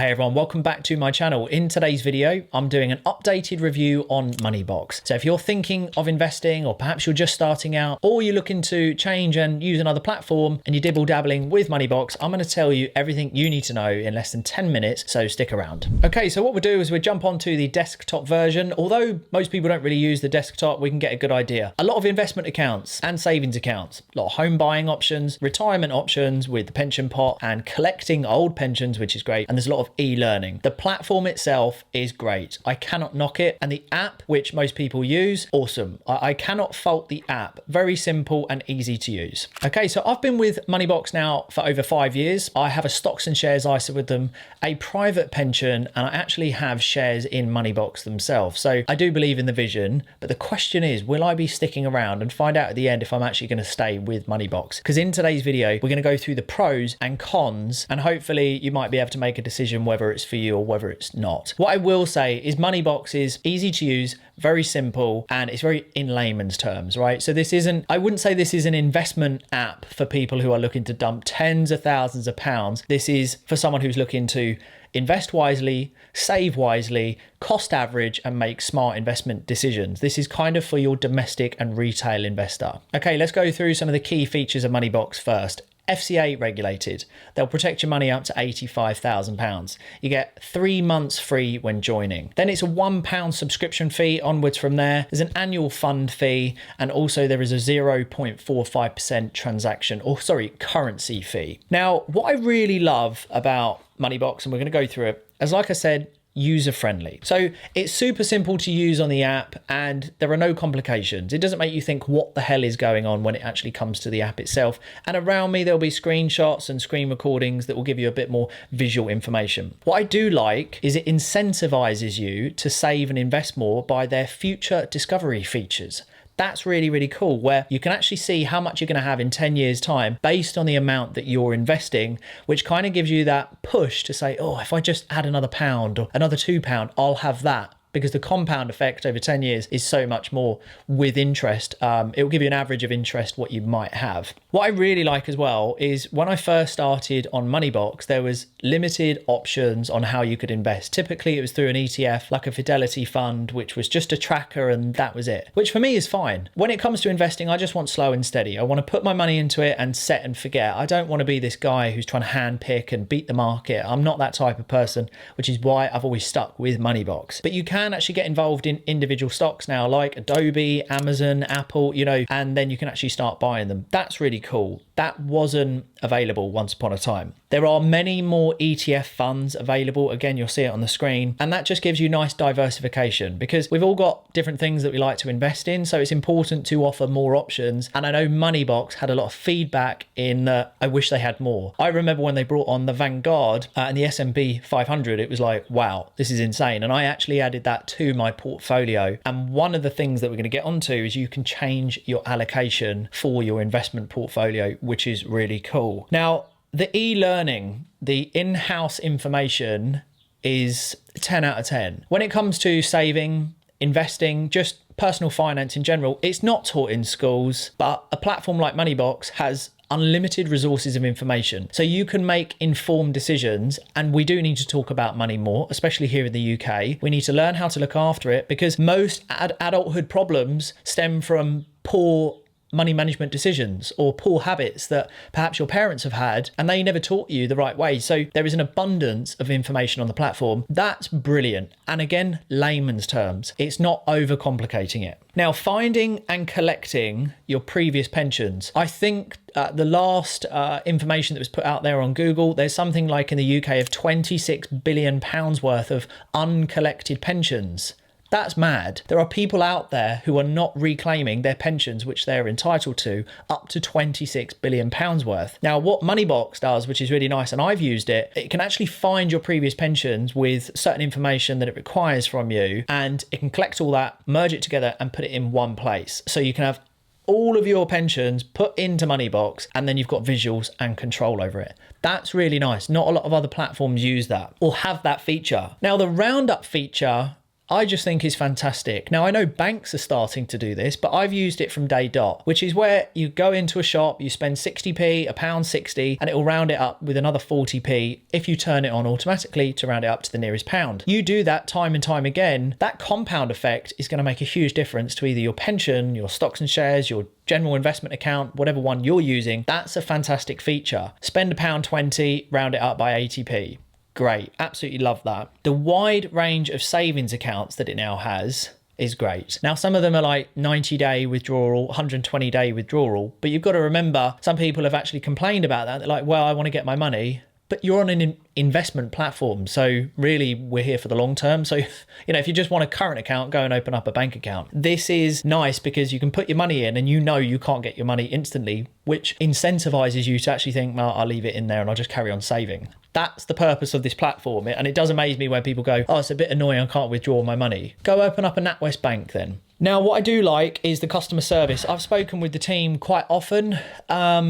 Hey everyone, welcome back to my channel. In today's video, I'm doing an updated review on Moneybox. So if you're thinking of investing, or perhaps you're just starting out, or you're looking to change and use another platform and you're dibble dabbling with Moneybox, I'm going to tell you everything you need to know in less than 10 minutes, so stick around. Okay, so what we'll do is we'll jump onto the desktop version. Although most people don't really use the desktop, we can get a good idea. A lot of investment accounts and savings accounts, a lot of home buying options, retirement options with the pension pot, and collecting old pensions, which is great. And there's a lot of e-learning. The platform itself is great. I cannot knock it. And the app, which most people use, awesome. I cannot fault the app. Very simple and easy to use. Okay, so I've been with Moneybox now for over 5 years. I have a stocks and shares ISA with them, a private pension, and I actually have shares in Moneybox themselves. So I do believe in the vision, but the question is, will I be sticking around, and find out at the end if I'm actually going to stay with Moneybox? Because in today's video, we're going to go through the pros and cons, and hopefully you might be able to make a decision whether it's for you or whether it's not. What I will say is Moneybox is easy to use, very simple, and it's very in layman's terms, right? So this isn't, I wouldn't say this is an investment app for people who are looking to dump tens of thousands of pounds. This is for someone who's looking to invest wisely, save wisely, cost average, and make smart investment decisions. This is kind of for your domestic and retail investor. Okay, let's go through some of the key features of Moneybox first. FCA regulated. They'll protect your money up to £85,000. You get 3 months free when joining. Then it's a £1 subscription fee onwards from there. There's an annual fund fee, and also there is a 0.45% currency fee. Now, what I really love about Moneybox, and we're going to go through it, as like I said, user friendly. So it's super simple to use on the app, and there are no complications. It doesn't make you think what the hell is going on when it actually comes to the app itself. And around me, there'll be screenshots and screen recordings that will give you a bit more visual information. What I do like is it incentivizes you to save and invest more by their future discovery features. That's really, really cool, where you can actually see how much you're going to have in 10 years time based on the amount that you're investing, which kind of gives you that push to say, oh, if I just add another £1 or another £2, I'll have that. Because the compound effect over 10 years is so much more with interest. It will give you an average of interest what you might have. What I really like as well is when I first started on Moneybox, there was limited options on how you could invest. Typically, it was through an ETF, like a Fidelity fund, which was just a tracker, and that was it, which for me is fine. When it comes to investing, I just want slow and steady. I want to put my money into it and set and forget. I don't want to be this guy who's trying to hand pick and beat the market. I'm not that type of person, which is why I've always stuck with Moneybox. But you can actually get involved in individual stocks now, like Adobe, Amazon, Apple, and then you can actually start buying them. That's really cool. That wasn't available once upon a time. There are many more ETF funds available. Again, you'll see it on the screen. And that just gives you nice diversification, because we've all got different things that we like to invest in. So it's important to offer more options. And I know Moneybox had a lot of feedback in that I wish they had more. I remember when they brought on the Vanguard and the S&P 500, it was like, wow, this is insane. And I actually added that to my portfolio. And one of the things that we're going to get onto is you can change your allocation for your investment portfolio, which is really cool. Now, the e-learning, the in-house information is 10 out of 10. When it comes to saving, investing, just personal finance in general, it's not taught in schools, but a platform like Moneybox has unlimited resources of information. So you can make informed decisions, and we do need to talk about money more, especially here in the UK. We need to learn how to look after it, because most adulthood problems stem from poor money management decisions or poor habits that perhaps your parents have had, and they never taught you the right way. So there is an abundance of information on the platform. That's brilliant. And again, layman's terms, it's not overcomplicating it. Now, finding and collecting your previous pensions. I think the last information that was put out there on Google, there's something like in the UK of £26 billion worth of uncollected pensions. That's mad. There are people out there who are not reclaiming their pensions, which they're entitled to, up to £26 billion worth. Now, what Moneybox does, which is really nice, and I've used it, it can actually find your previous pensions with certain information that it requires from you, and it can collect all that, merge it together, and put it in one place. So you can have all of your pensions put into Moneybox, and then you've got visuals and control over it. That's really nice. Not a lot of other platforms use that or have that feature. Now, the roundup feature I just think is fantastic. Now, I know banks are starting to do this, but I've used it from day dot, which is where you go into a shop, you spend 60p, £1.60, and it will round it up with another 40p if you turn it on automatically to round it up to the nearest pound. You do that time and time again, that compound effect is going to make a huge difference to either your pension, your stocks and shares, your general investment account, whatever one you're using. That's a fantastic feature. Spend £1.20, round it up by 80p. Great, absolutely love that. The wide range of savings accounts that it now has is great. Now, some of them are like 90-day withdrawal, 120-day withdrawal, but you've got to remember, some people have actually complained about that. They're like, well, I want to get my money, but you're on an investment platform. So really, we're here for the long term. So, if you just want a current account, go and open up a bank account. This is nice because you can put your money in and you can't get your money instantly, which incentivizes you to actually think, well, I'll leave it in there and I'll just carry on saving. That's the purpose of this platform. And it does amaze me when people go, oh, it's a bit annoying, I can't withdraw my money. Go open up a NatWest Bank then. Now, what I do like is the customer service. I've spoken with the team quite often,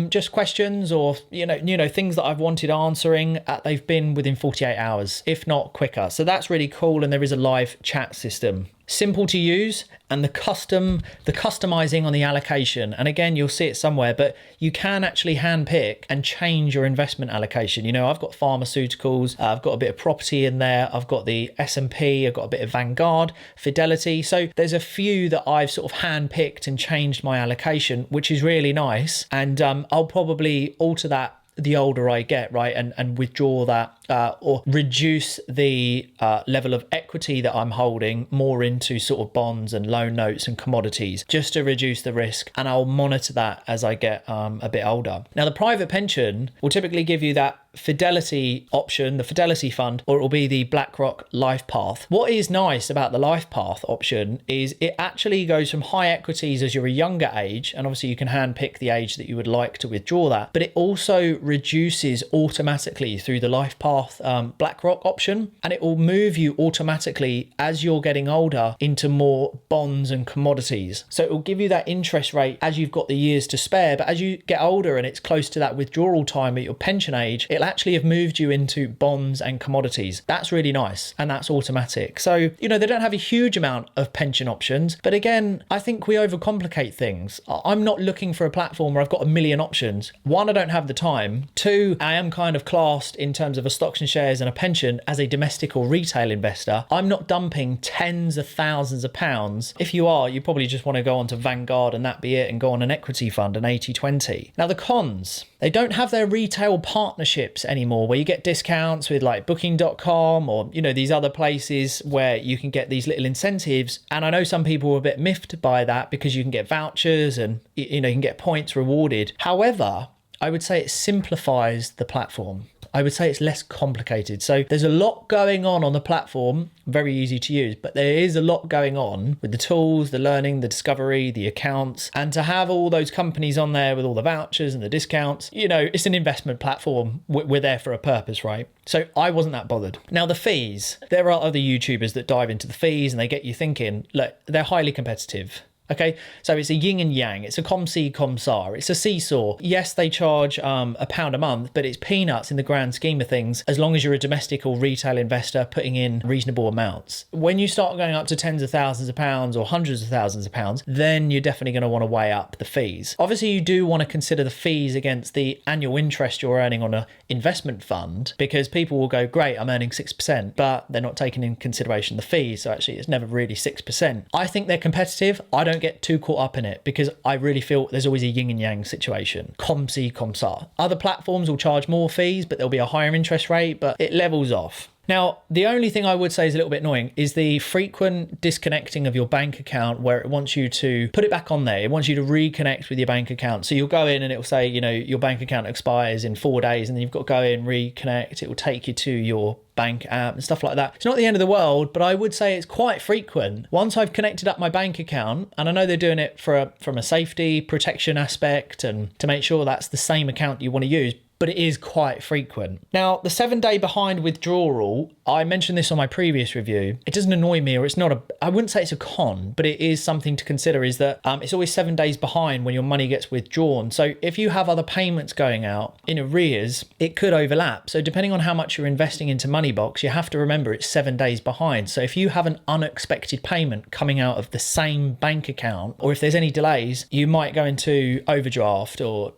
just questions or, things that I've wanted answering. They've been within 48 hours, if not quicker. So that's really cool. And there is a live chat system. Simple to use, and the customizing on the allocation. And again, you'll see it somewhere, but you can actually handpick and change your investment allocation. I've got pharmaceuticals, I've got a bit of property in there, I've got the S&P, I've got a bit of Vanguard, Fidelity. So there's a few that I've sort of handpicked and changed my allocation, which is really nice. And I'll probably alter that the older I get, right, and withdraw that or reduce the level of equity that I'm holding more into sort of bonds and loan notes and commodities, just to reduce the risk. And I'll monitor that as I get a bit older. Now, the private pension will typically give you that Fidelity option, the Fidelity fund, or it will be the BlackRock Life Path. What is nice about the Life Path option is it actually goes from high equities as you're a younger age, and obviously you can handpick the age that you would like to withdraw that, but it also reduces automatically through the Life Path BlackRock option, and it will move you automatically as you're getting older into more bonds and commodities. So it will give you that interest rate as you've got the years to spare, but as you get older and it's close to that withdrawal time at your pension age, it'll actually have moved you into bonds and commodities. That's really nice, and that's automatic. So, they don't have a huge amount of pension options, but again, I think we overcomplicate things. I'm not looking for a platform where I've got a million options. One, I don't have the time. Two, I am kind of classed in terms of a stocks and shares and a pension as a domestic or retail investor. I'm not dumping tens of thousands of pounds. If you are, you probably just want to go onto Vanguard and that be it, and go on an equity fund, an 80-20. Now, the cons, they don't have their retail partnerships anymore where you get discounts with like booking.com or these other places where you can get these little incentives. And I know some people are a bit miffed by that because you can get vouchers and you can get points rewarded. However, I would say it simplifies the platform. I would say it's less complicated. So there's a lot going on the platform, very easy to use, but there is a lot going on with the tools, the learning, the discovery, the accounts, and to have all those companies on there with all the vouchers and the discounts, it's an investment platform. We're there for a purpose, right? So I wasn't that bothered. Now, the fees, there are other YouTubers that dive into the fees and they get you thinking, look, they're highly competitive. Okay, so it's a yin and yang. It's a com-si, com-sa. It's a seesaw. Yes, they charge £1 a month, but it's peanuts in the grand scheme of things, as long as you're a domestic or retail investor putting in reasonable amounts. When you start going up to tens of thousands of pounds or hundreds of thousands of pounds, then you're definitely going to want to weigh up the fees. Obviously, you do want to consider the fees against the annual interest you're earning on an investment fund, because people will go, great, I'm earning 6%, but they're not taking in consideration the fees. So actually, it's never really 6%. I think they're competitive. I don't get too caught up in it because I really feel there's always a yin and yang situation. Com-si, com-sa. Other platforms will charge more fees, but there'll be a higher interest rate, but it levels off. Now, the only thing I would say is a little bit annoying is the frequent disconnecting of your bank account, where it wants you to put it back on there. It wants you to reconnect with your bank account. So you'll go in and it will say, your bank account expires in 4 days, and then you've got to go in, reconnect. It will take you to your bank app and stuff like that. It's not the end of the world, but I would say it's quite frequent. Once I've connected up my bank account, and I know they're doing it from a safety protection aspect and to make sure that's the same account you want to use, but it is quite frequent. Now, the 7-day behind withdrawal, I mentioned this on my previous review. It doesn't annoy me, or it's not I wouldn't say it's a con, but it is something to consider, is that it's always 7 days behind when your money gets withdrawn. So if you have other payments going out in arrears, it could overlap. So depending on how much you're investing into Moneybox, you have to remember it's 7 days behind. So if you have an unexpected payment coming out of the same bank account, or if there's any delays, you might go into overdraft, or,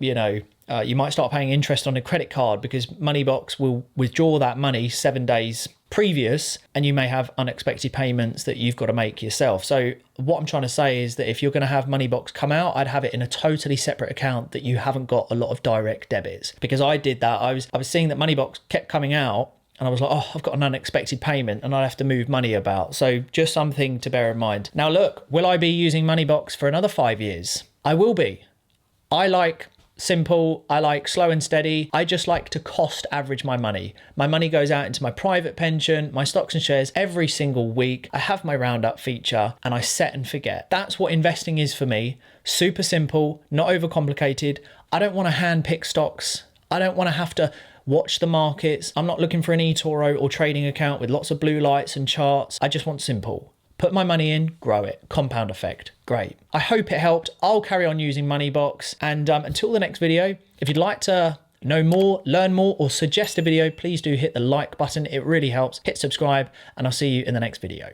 you might start paying interest on a credit card because Moneybox will withdraw that money 7 days previous, and you may have unexpected payments that you've got to make yourself. So what I'm trying to say is that if you're going to have Moneybox come out, I'd have it in a totally separate account that you haven't got a lot of direct debits, because I did that. I was seeing that Moneybox kept coming out, and I was like, oh, I've got an unexpected payment and I have to move money about. So just something to bear in mind. Now look, will I be using Moneybox for another 5 years? I will be. I like simple, I like slow and steady. I just like to cost average my money. My money goes out into my private pension, my stocks and shares every single week. I have my roundup feature and I set and forget. That's what investing is for me. Super simple, not overcomplicated. I don't want to hand pick stocks. I don't want to have to watch the markets. I'm not looking for an eToro or trading account with lots of blue lights and charts. I just want simple. Put my money in, grow it. Compound effect. Great. I hope it helped. I'll carry on using Moneybox. And until the next video, if you'd like to know more, learn more, or suggest a video, please do hit the like button. It really helps. Hit subscribe, and I'll see you in the next video.